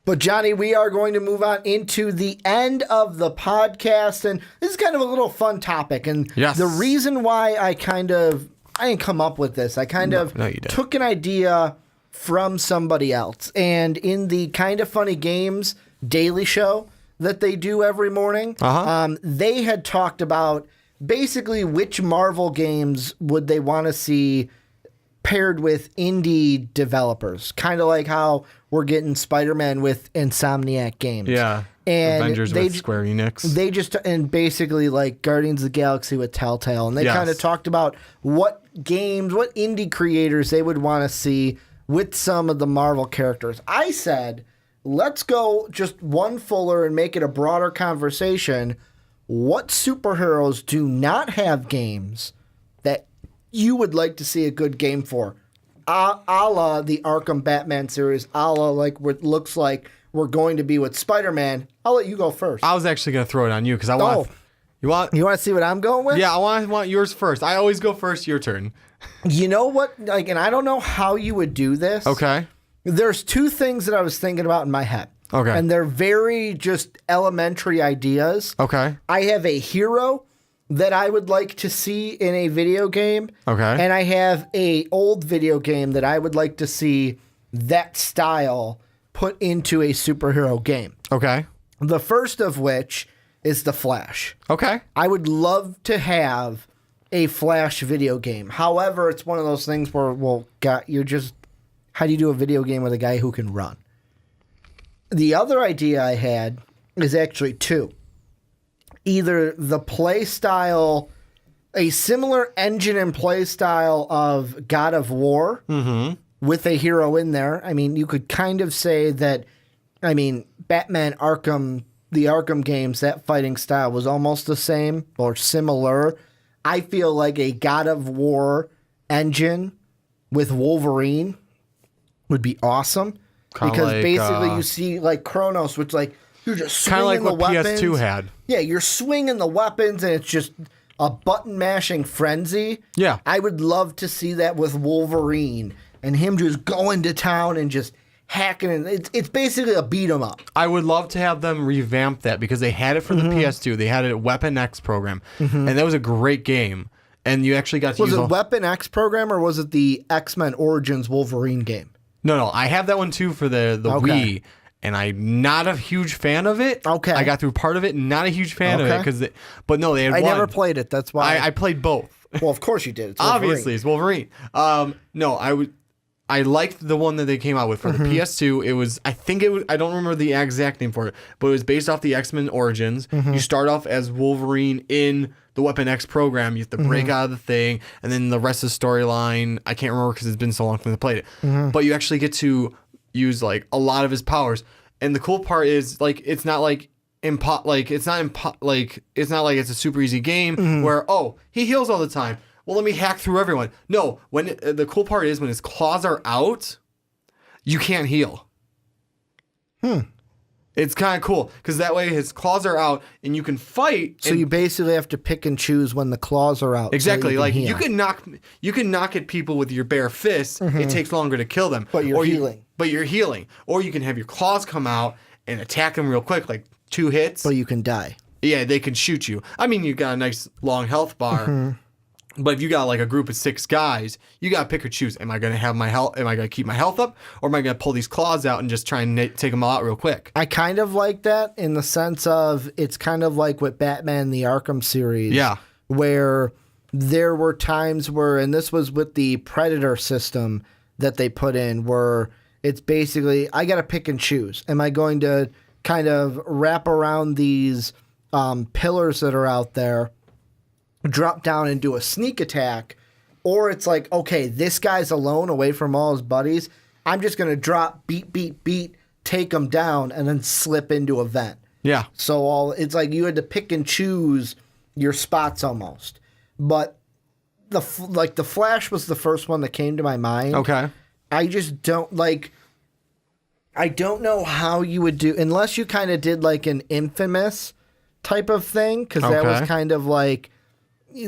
But Johnny, we are going to move on into the end of the podcast, and this is kind of a little fun topic. And the reason why I didn't come up with this, I took an idea from somebody else. And in the Kind of Funny Games daily show that they do every morning, they had talked about basically which Marvel games would they want to see paired with indie developers, kind of like how we're getting Spider-Man with Insomniac Games. Yeah. And Avengers with Square Enix. They just, and basically like Guardians of the Galaxy with Telltale. And they kind of talked about what games, what indie creators they would want to see with some of the Marvel characters. I said, let's go just one fuller and make it a broader conversation. What superheroes do not have games that you would like to see a good game for? A la the Arkham Batman series, a la like what looks like we're going to be with Spider-Man. I'll let you go first. I was actually going to throw it on you because I want... You want to see what I'm going with? Yeah, I want yours first. I always go first. Your turn. You know what? Like, and I don't know how you would do this. Okay. There's two things that I was thinking about in my head. Okay. And they're very just elementary ideas. Okay. I have a hero that I would like to see in a video game. Okay. And I have a old video game that I would like to see that style put into a superhero game. Okay. The first of which is The Flash. Okay. I would love to have a Flash video game. However, it's one of those things where, how do you do a video game with a guy who can run? The other idea I had is actually two. Either the play style, a similar engine and play style of God of War with a hero in there. I mean, you could kind of say that, Batman Arkham, the Arkham games, that fighting style was almost the same or similar. I feel like a God of War engine with Wolverine would be awesome. Because basically you see like Kronos, which like you're just swinging the weapons. Kind of like what PS2 had. Yeah, you're swinging the weapons and it's just a button mashing frenzy. Yeah. I would love to see that with Wolverine and him just going to town and just hacking. And it's basically a beat 'em up. I would love to have them revamp that because they had it for the PS2. They had it at Weapon X program. And that was a great game. And you actually got to use it Weapon X program or was it the X-Men Origins Wolverine game? No, I have that one too for the Wii, and I'm not a huge fan of it. Okay. I got through part of it, not a huge fan of it, but no, they had one. I never played it, that's why. I played both. Well, of course you did. It's Obviously, it's Wolverine. No, I liked the one that they came out with for the PS2. It was, I don't remember the exact name for it, but it was based off the X-Men Origins. You start off as Wolverine in the Weapon X program. You have to break out of the thing, and then the rest of the storyline, I can't remember because it's been so long since I played it. But you actually get to use like a lot of his powers. And the cool part is like it's not like it's not like it's a super easy game where he heals all the time. Well, let me hack through everyone. No, the cool part is when his claws are out, you can't heal. It's kind of cool because that way his claws are out and you can fight. So you basically have to pick and choose when the claws are out. Exactly. So you can knock at people with your bare fists. It takes longer to kill them. But you're healing. But you're healing. Or you can have your claws come out and attack them real quick, like 2 hits. But you can die. Yeah, they can shoot you. I mean, you got a nice long health bar. But if you got like a group of 6 guys, you got to pick or choose. Am I going to have my health? Am I going to keep my health up? Or am I going to pull these claws out and just try and take them all out real quick? I kind of like that in the sense of it's kind of like with Batman, the Arkham series. Yeah. Where there were times where, and this was with the Predator system that they put in, where it's basically, I got to pick and choose. Am I going to kind of wrap around these pillars that are out there, drop down and do a sneak attack, or it's like, okay, this guy's alone away from all his buddies. I'm just going to drop, beat, take him down, and then slip into a vent. Yeah. So it's like you had to pick and choose your spots almost. But the Flash was the first one that came to my mind. Okay. I just don't I don't know how you would do, unless you kind of did like an Infamous type of thing, because that was kind of like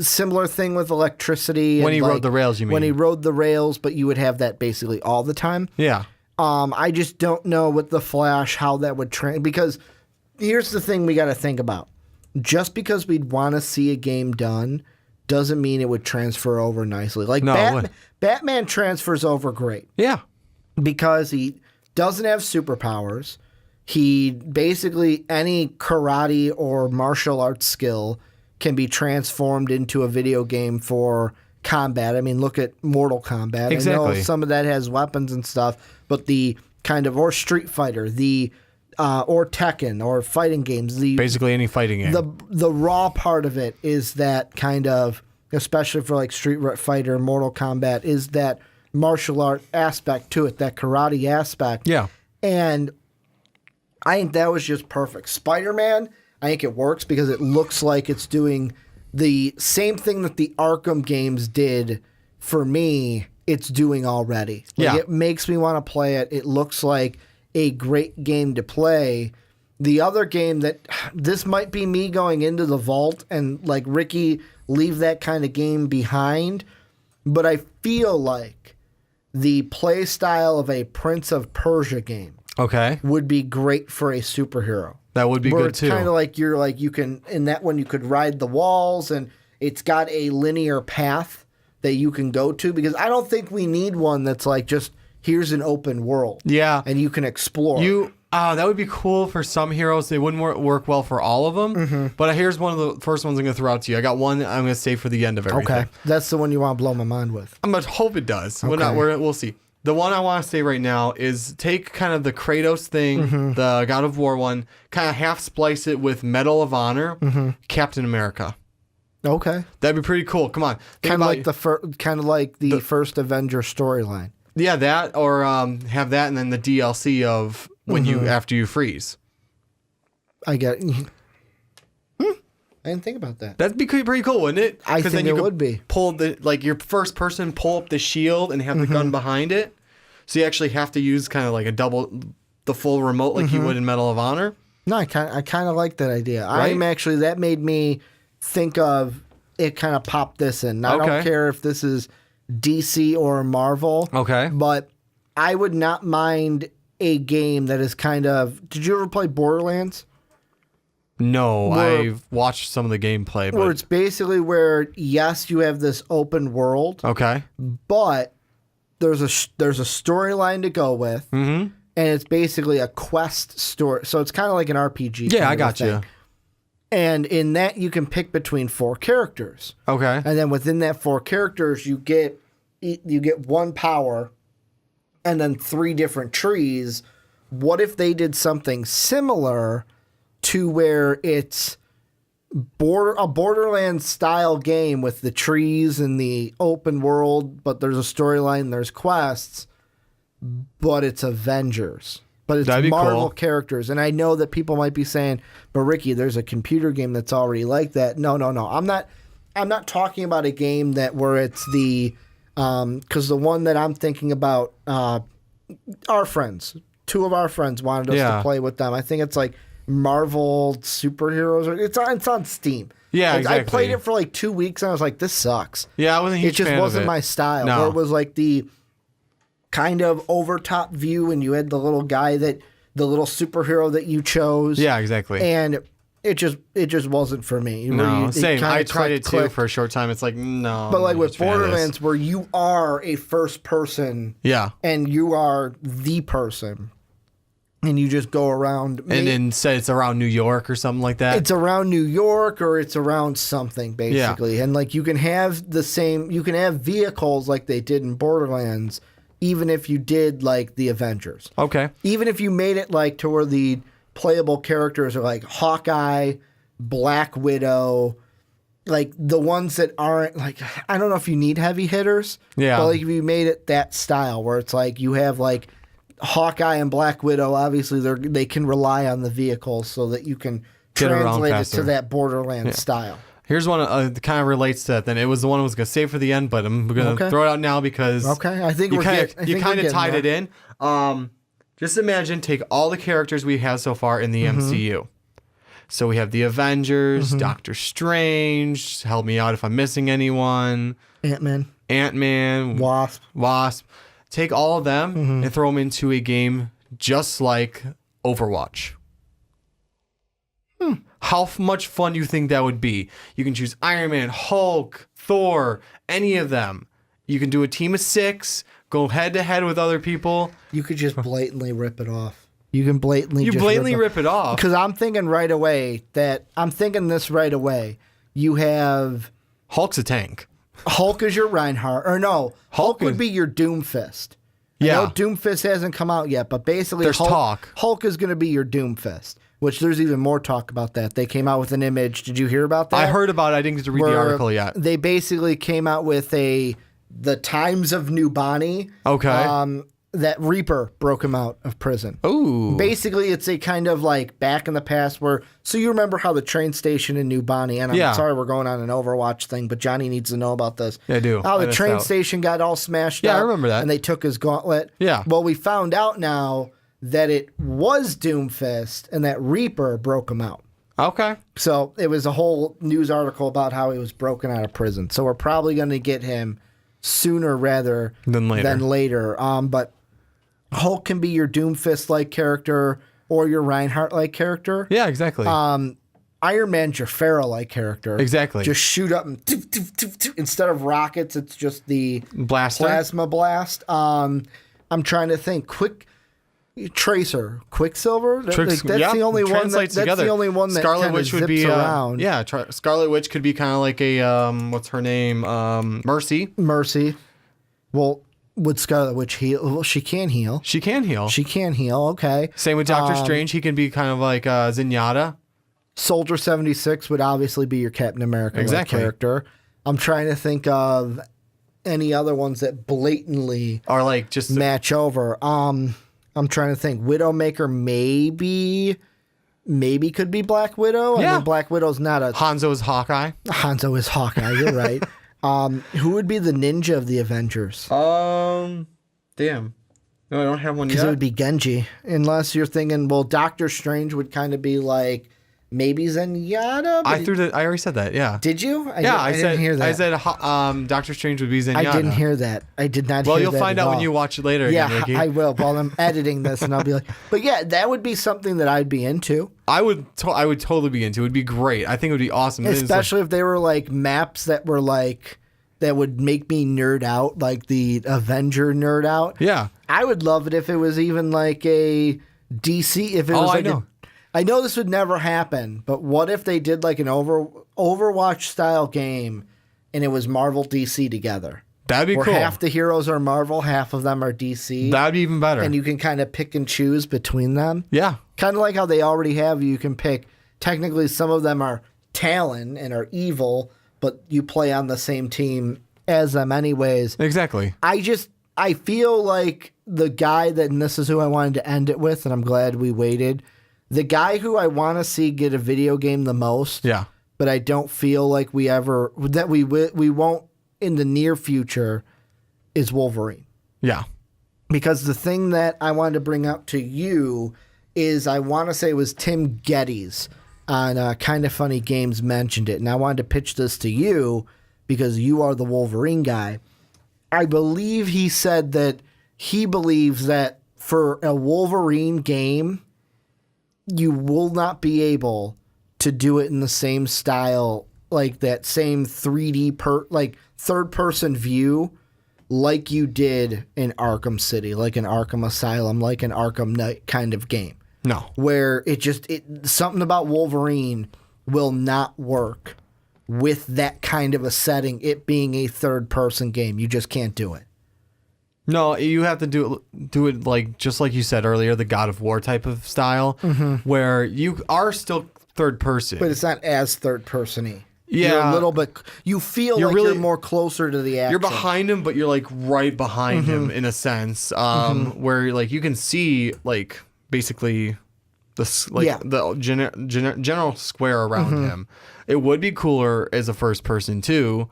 similar thing with electricity. When he rode the rails, you mean? When he rode the rails, but you would have that basically all the time. Yeah. I just don't know with the Flash how that would because here's the thing we got to think about. Just because we'd want to see a game done doesn't mean it would transfer over nicely. Like Batman transfers over great. Yeah. Because he doesn't have superpowers. He basically, any karate or martial arts skill can be transformed into a video game for combat. I mean, look at Mortal Kombat. Exactly. I know some of that has weapons and stuff, but the kind of, or Street Fighter, or Tekken, or fighting games. Basically any fighting game. The raw part of it is that kind of, especially for like Street Fighter, Mortal Kombat, is that martial art aspect to it, that karate aspect. Yeah. And I think that was just perfect. Spider-Man, I think it works because it looks like it's doing the same thing that the Arkham games did for me, it's doing already. It makes me want to play it. It looks like a great game to play. The other game that, this might be me going into the vault and like Ricky, leave that kind of game behind, but I feel like the play style of a Prince of Persia game would be great for a superhero. That would be good too. It's kind of like you can, in that one you could ride the walls and it's got a linear path that you can go to, because I don't think we need one that's like just here's an open world. Yeah. And you can explore. That would be cool for some heroes. They wouldn't work well for all of them. Mm-hmm. But here's one of the first ones I'm going to throw out to you. I got one I'm going to save for the end of everything. Okay. That's the one you want to blow my mind with. I'm going to hope it does. Okay. We'll see. The one I want to say right now is take kind of the Kratos thing, the God of War one, kind of half splice it with Medal of Honor, Captain America. Okay. That'd be pretty cool. Come on. Kind of like the first Avenger storyline. Yeah, that, or have that and then the DLC of when after you freeze. I get it. I didn't think about that. That'd be pretty cool, wouldn't it? I think then you it could would be. Pull your first person, pull up the shield and have the gun behind it. So you actually have to use kind of like the full remote like you would in Medal of Honor. No, I kind of like that idea. Right? That made me think of it. Kind of popped this in. I don't care if this is DC or Marvel. Okay. But I would not mind a game that is kind of. Did you ever play Borderlands? No, I've watched some of the gameplay. But... Where it's basically where, yes, you have this open world. Okay. But there's a storyline to go with. Mm-hmm. And it's basically a quest story. So it's kind of like an RPG. Yeah, I got you. And in that, you can pick between 4 characters. Okay. And then within that 4 characters, you get one power and then 3 different trees. What if they did something similar to where it's a Borderlands style game with the trees and the open world, but there's a storyline, there's quests, but it's Avengers. But it's Marvel characters. And I know that people might be saying, but Ricky, there's a computer game that's already like that. No. I'm not talking about a game where it's the because the one that I'm thinking about, our friends, 2 of our friends wanted us to play with them. I think it's like Marvel superheroes. It's on Steam. Yeah, exactly. I played it for like 2 weeks and I was like, this sucks. Yeah, I wasn't a huge fan of it. It just wasn't my style. No. It was like the kind of over top view, and you had the little guy the little superhero that you chose. Yeah, exactly. And it just wasn't for me. No, same. I tried it too for a short time. It's like, no. But like with Borderlands, where you are a first person. Yeah. And you are the person. And you just go around. And then say it's around New York or something like that. It's around New York or it's around something, basically. Yeah. And like you can have you can have vehicles like they did in Borderlands, even if you did like the Avengers. Okay. Even if you made it like to where the playable characters are like Hawkeye, Black Widow, like the ones that aren't like, I don't know if you need heavy hitters. Yeah. But like if you made it that style where it's like you have like Hawkeye and Black Widow, obviously they can rely on the vehicles so that you can translate it to that Borderlands style. Here's one that kind of relates to that. Then it was the one I was going to save for the end, but I'm going to throw it out now because I think you kind of tied it in. Just imagine, take all the characters we have so far in the MCU. So we have the Avengers, Doctor Strange. Help me out if I'm missing anyone. Ant-Man, Wasp. take all of them and throw them into a game just like Overwatch. How much fun do you think that would be? You can choose Iron Man, Hulk, Thor, any of them. You can do a team of 6, go head to head with other people. You could just blatantly rip it off. You can blatantly rip it off. Because I'm thinking this right away. You have Hulk's a tank. Hulk is your Reinhardt. Or no, Hulk would be your Doomfist. Yeah. I know Doomfist hasn't come out yet, but basically There's talk. Hulk is going to be your Doomfist, which there's even more talk about that. They came out with an image. Did you hear about that? I heard about it. I didn't get to read the article yet. They basically came out with the Times of New Bonnie. Okay. That Reaper broke him out of prison. Ooh. Basically, it's a kind of like back in the past so you remember how the train station in New Bonnie, and I'm sorry we're going on an Overwatch thing, but Johnny needs to know about this. Yeah, I do. How the train station got all smashed up. Yeah, I remember that. And they took his gauntlet. Yeah. Well, we found out now that it was Doomfist and that Reaper broke him out. Okay. So it was a whole news article about how he was broken out of prison. So we're probably going to get him sooner rather than later. But Hulk can be your Doomfist-like character or your Reinhardt-like character. Yeah, exactly. Iron Man's your Pharaoh-like character. Exactly. Just shoot up and instead of rockets, it's just the plasma blast. I'm trying to think. Quicksilver. That's the only one. That's the only one that Scarlet Witch would be around. Scarlet Witch could be kind of like a what's her name? Mercy. Well, would Scarlet Witch heal? Well, she can heal. She can heal. Okay. Same with Doctor Strange. He can be kind of like Zenyatta. Soldier 76 would obviously be your Captain America character. I'm trying to think of any other ones that blatantly or like just match over. I'm trying to think. Widowmaker maybe could be Black Widow. Yeah. I mean, Black Widow's not a... Hanzo is Hawkeye. You're right. Who would be the ninja of the Avengers? Damn. No, I don't have one yet. Because it would be Genji. Unless you're thinking, well, Doctor Strange would kind of be like maybe Zenyatta. I already said that. Yeah. Did you? I didn't hear that. I said Doctor Strange would be Zenyatta. I didn't hear that. I did not hear that. Well, you'll find out when you watch it later. Yeah, again, Ricky. I will. While I'm editing this, and I'll be like, but yeah, that would be something that I'd be into. I would totally be into. It would be great. I think it would be awesome. Especially if they were like maps that were like that would make me nerd out, like the Avenger nerd out. Yeah, I would love it if it was even like a DC. If it was like I know this would never happen, but what if they did like an Overwatch style game, and it was Marvel DC together? That'd be cool. Where half the heroes are Marvel, half of them are DC. That'd be even better. And you can kind of pick and choose between them. Yeah. Kind of like how they already have. You can pick. Technically, some of them are Talon and are evil, but you play on the same team as them anyways. Exactly. I feel like the guy and this is who I wanted to end it with, and I'm glad we waited. The guy who I want to see get a video game the most. Yeah. But I don't feel like we won't in the near future is Wolverine. Yeah. Because the thing that I wanted to bring up to you is I want to say it was Tim Geddes on Kind of Funny Games mentioned it. And I wanted to pitch this to you because you are the Wolverine guy. I believe he said that he believes that for a Wolverine game, you will not be able to do it in the same style, like that same 3D third-person view like you did in Arkham City, like an Arkham Asylum, like an Arkham Knight kind of game. No. Where something about Wolverine will not work with that kind of a setting, it being a third-person game. You just can't do it. No, you have to do it like just like you said earlier, the God of War type of style, where you are still third person, but it's not as third person-y. Yeah, you're a little bit. You feel like you're more closer to the action. You're behind him, but you're like right behind him in a sense, where like you can see like basically the general square around him. It would be cooler as a first person too,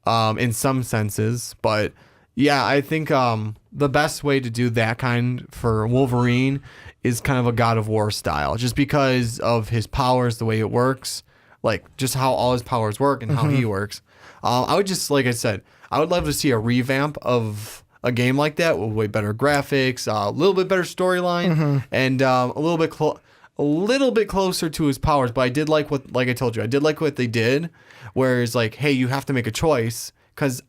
in some senses, but. Yeah, I think the best way to do that kind for Wolverine is kind of a God of War style, just because of his powers, the way it works, like just how all his powers work and how he works. I would just, like I said, I would love to see a revamp of a game like that with way better graphics, a little bit better storyline, and a little bit closer to his powers. But I did like like I told you, I did like what they did, where it's like, hey, you have to make a choice. Because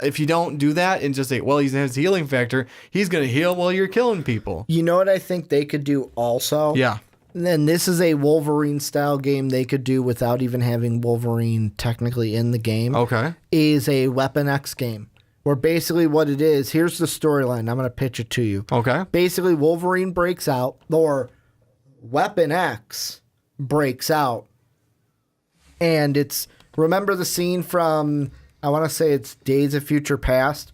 if you don't do that and just say, well, he has healing factor, he's going to heal while you're killing people. You know what I think they could do also? Yeah. And then this is a Wolverine-style game they could do without even having Wolverine technically in the game. Okay. Is a Weapon X game. Where basically what it is, here's the storyline. I'm going to pitch it to you. Okay. Basically, Wolverine breaks out, or Weapon X breaks out. And it's, remember the scene from, I want to say it's Days of Future Past,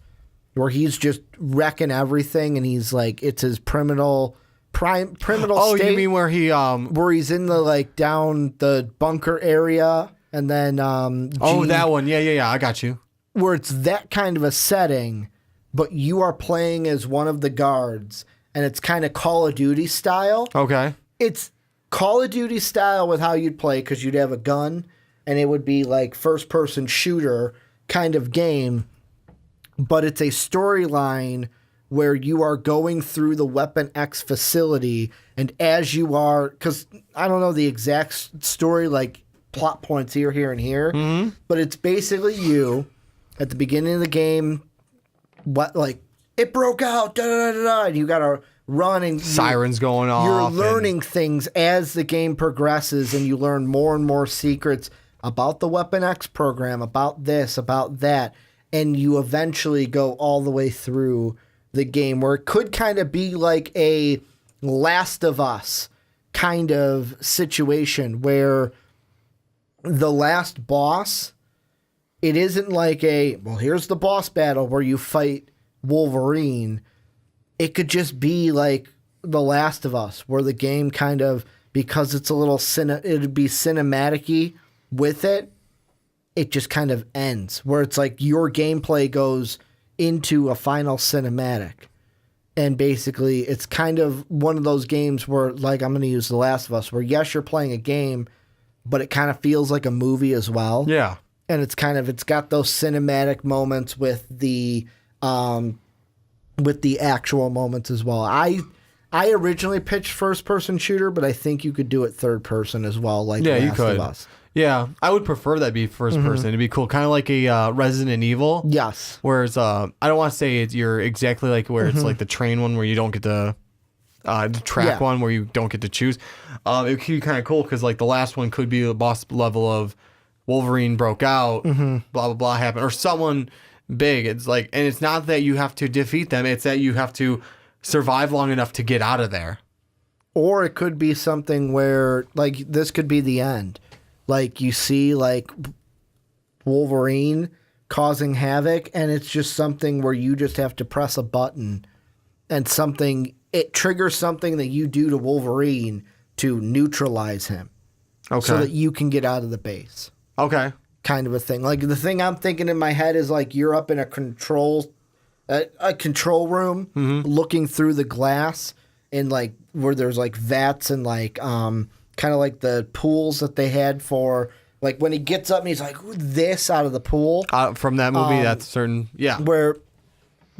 where he's just wrecking everything, and he's like, it's his criminal Oh, state. you mean where he Where he's in the, like, down the bunker area, and then that one. Yeah, I got you. Where it's that kind of a setting, but you are playing as one of the guards, and it's kind of Call of Duty style. Okay. It's Call of Duty style with how you'd play, because you'd have a gun, and it would be like first-person shooter kind of game, but it's a storyline where you are going through the Weapon X facility, and as you are, because I don't know the exact story, like plot points here, and here, but it's basically you at the beginning of the game, it broke out, da-da-da-da, and you got to run, and sirens going off. You're learning things as the game progresses, and you learn more and more secrets about the Weapon X program, about this, about that, and you eventually go all the way through the game, where it could kind of be like a Last of Us kind of situation, where the last boss, it isn't like here's the boss battle where you fight Wolverine. It could just be like The Last of Us, where the game kind of, because it's a little it'd be cinematic-y with it, it just kind of ends, where it's like your gameplay goes into a final cinematic. And basically, it's kind of one of those games where, like, I'm going to use The Last of Us, where yes, you're playing a game, but it kind of feels like a movie as well. Yeah. And it's got those cinematic moments with the actual moments as well. I originally pitched first-person shooter, but I think you could do it third-person as well, like Last of Us. Yeah, I would prefer that be first person. It'd be cool, kind of like a Resident Evil. Yes. Whereas I don't want to say you're exactly like where it's like the train one where you don't get the track one where you don't get to choose. It could be kind of cool because like the last one could be the boss level of Wolverine broke out, blah blah blah happened, or someone big. It's like, and it's not that you have to defeat them; it's that you have to survive long enough to get out of there. Or it could be something where, like, this could be the end. Like, you see, like, Wolverine causing havoc, and it's just something where you just have to press a button, and it triggers something that you do to Wolverine to neutralize him. Okay. So that you can get out of the base. Okay. Kind of a thing. Like, the thing I'm thinking in my head is, like, you're up in a control room looking through the glass, and, like, where there's, like, vats and, like, kind of like the pools that they had for, like, when he gets up and he's like, this out of the pool. From that movie, that's certain. Yeah. Where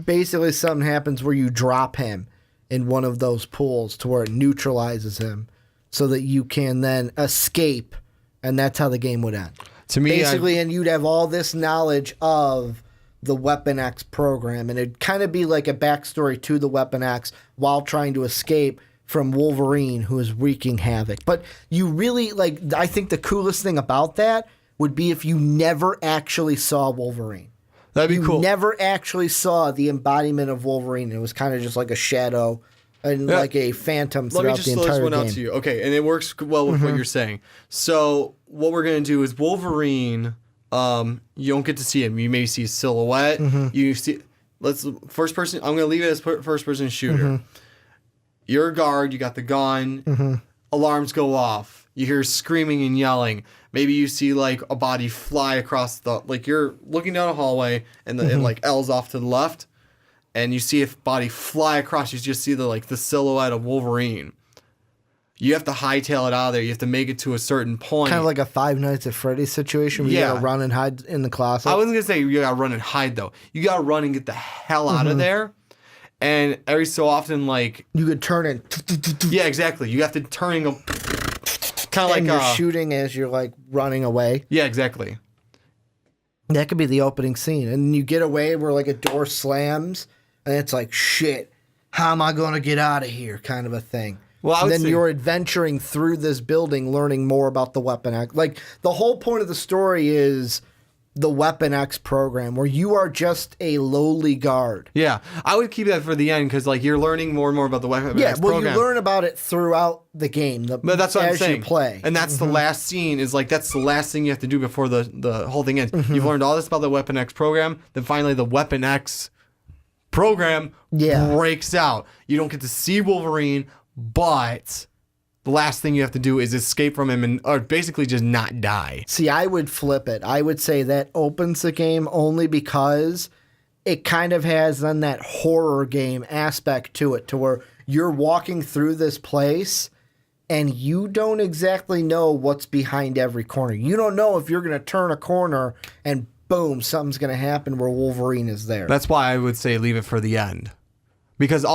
basically something happens where you drop him in one of those pools to where it neutralizes him so that you can then escape, and that's how the game would end. To me, basically, and you'd have all this knowledge of the Weapon X program, and it'd kind of be like a backstory to the Weapon X while trying to escape from Wolverine, who is wreaking havoc. But you really, like, I think the coolest thing about that would be if you never actually saw Wolverine. That'd be cool. You never actually saw the embodiment of Wolverine. It was kind of just like a shadow and like a phantom throughout the entire game. Let me just throw this one out to you. Okay, and it works well with what you're saying. So what we're going to do is Wolverine, you don't get to see him. You may see a silhouette. You see, first person, I'm going to leave it as first person shooter. You're a guard, you got the gun, alarms go off, you hear screaming and yelling. Maybe you see like a body fly across like you're looking down a hallway and it like L's off to the left, and you see a body fly across. You just see the silhouette of Wolverine. You have to hightail it out of there. You have to make it to a certain point. Kind of like a Five Nights at Freddy's situation where you gotta run and hide in the closet. I wasn't going to say you got to run and hide, though. You got to run and get the hell out of there. And every so often, like... You could turn it. Yeah, exactly. You have to turn and go... Kind of like... you're shooting as you're, like, running away. Yeah, exactly. That could be the opening scene. And you get away where, like, a door slams, and it's like, shit, how am I going to get out of here kind of a thing. Well, I would then say, you're adventuring through this building, learning more about the Weapon X. Like, the whole point of the story is the Weapon X program, where you are just a lowly guard. Yeah, I would keep that for the end because, like, you're learning more and more about the Weapon X program. Yeah, well, you learn about it throughout the game. But that's what I'm saying. As you play. And that's the last scene is, like, that's the last thing you have to do before the whole thing ends. You've learned all this about the Weapon X program, then finally the Weapon X program breaks out. You don't get to see Wolverine, but... The last thing you have to do is escape from him or basically just not die. See, I would flip it. I would say that opens the game only because it kind of has then that horror game aspect to it, to where you're walking through this place and you don't exactly know what's behind every corner. You don't know if you're going to turn a corner and boom, something's going to happen where Wolverine is there. That's why I would say leave it for the end. Because if you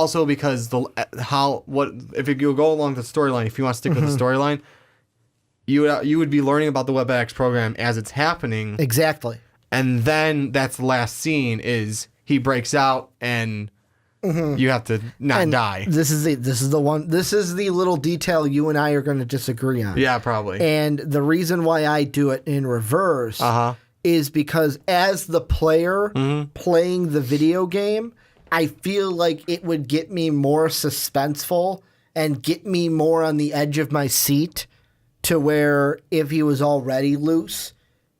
go along the storyline, if you want to stick with the storyline, you would be learning about the Weapon X program as it's happening. Exactly. And then that's the last scene is he breaks out and you have to not die. This is the little detail you and I are going to disagree on. Yeah, probably. And the reason why I do it in reverse is because as the player playing the video game, I feel like it would get me more suspenseful and get me more on the edge of my seat to where if he was already loose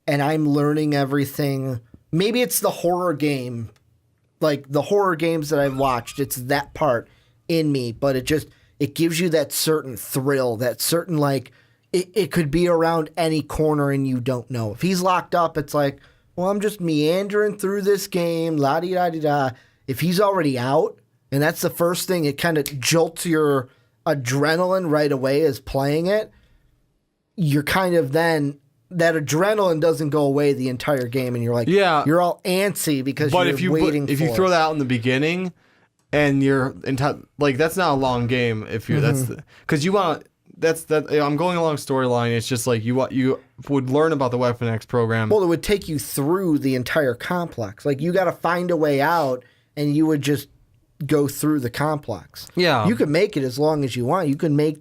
and I'm learning everything, maybe it's the horror game, like the horror games that I've watched, it's that part in me, but it gives you that certain thrill, that certain like, it could be around any corner and you don't know. If he's locked up, it's like, well, I'm just meandering through this game, la-di-da-di-da. If he's already out, and that's the first thing, it kind of jolts your adrenaline right away as playing it, you're kind of then, that adrenaline doesn't go away the entire game, and you're like, you're all antsy because you're waiting for it. If you throw that out in the beginning, and you're, like, that's not a long game, if you're, because you want, I'm going along storyline, it's just like, you would learn about the Weapon X program. Well, it would take you through the entire complex. Like, you got to find a way out, and you would just go through the complex. Yeah. You can make it as long as you want. You can make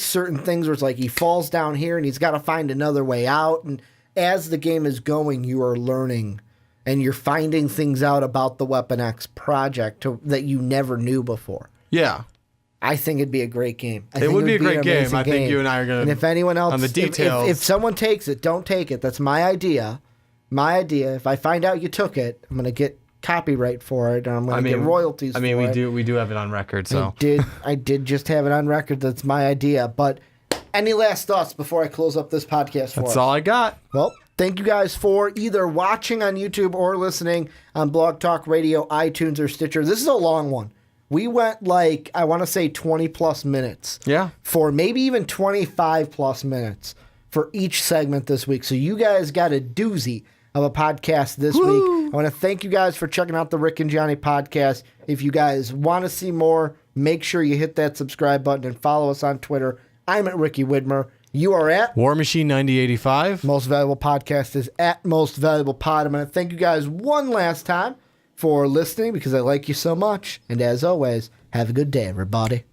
certain things where it's like he falls down here and he's got to find another way out. And as the game is going, you are learning and you're finding things out about the Weapon X project that you never knew before. Yeah. I think it'd be a great game. It would be a great game. I think you and I are going to. And if anyone else, on the details. If someone takes it, don't take it. That's my idea. My idea. If I find out you took it, I'm going to get copyright for it, and I'm going to get royalties for it. we do have it on record, so. I did just have it on record. That's my idea. But any last thoughts before I close up this podcast for us? That's all I got. Well, thank you guys for either watching on YouTube or listening on Blog Talk Radio, iTunes, or Stitcher. This is a long one. We went like, I want to say 20 plus minutes. Yeah. For maybe even 25 plus minutes for each segment this week. So you guys got a doozy of a podcast this week. I want to thank you guys for checking out the Rick and Johnny podcast. If you guys want to see more, make sure you hit that subscribe button and follow us on Twitter. I'm at Ricky Widmer. You are at War Machine 9085. Most Valuable Podcast is at Most Valuable Pod. I'm going to thank you guys one last time for listening because I like you so much. And as always, have a good day, everybody.